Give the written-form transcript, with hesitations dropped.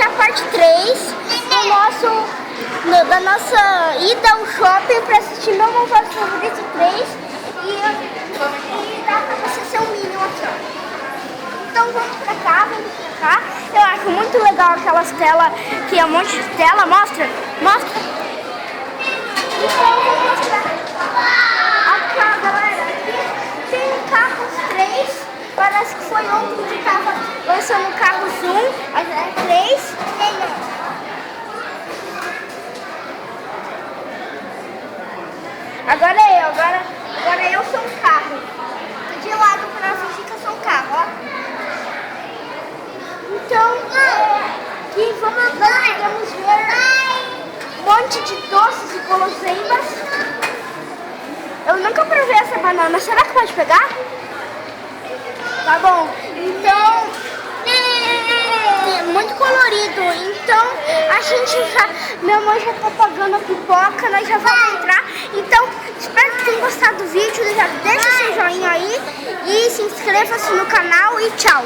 é a parte 3 da nossa ida ao shopping para assistir meu malvado favorito 3 e dá pra você ser um Minion aqui, ó. Então vamos pra cá. Eu acho muito legal aquelas telas, que é um monte de tela. Mostra. Então eu vou mostrar. Aqui, ó, galera, aqui tem carros 3. Parece que foi ontem que tava lançando carros 1, agora é 3. Agora eu sou um carro. Tô de lado pra fingir que eu sou um carro, ó. Então, aqui vamos ver um monte de doces e guloseimas. Eu nunca provei essa banana. Será que pode pegar? Tá bom. Então, é muito colorido. Então, a gente já... Minha mãe já tá pagando a pipoca. Nós já vamos entrar. Então, espero que tenham gostado do vídeo. Já deixa seu joinha aí. E se inscreva-se no canal. E tchau.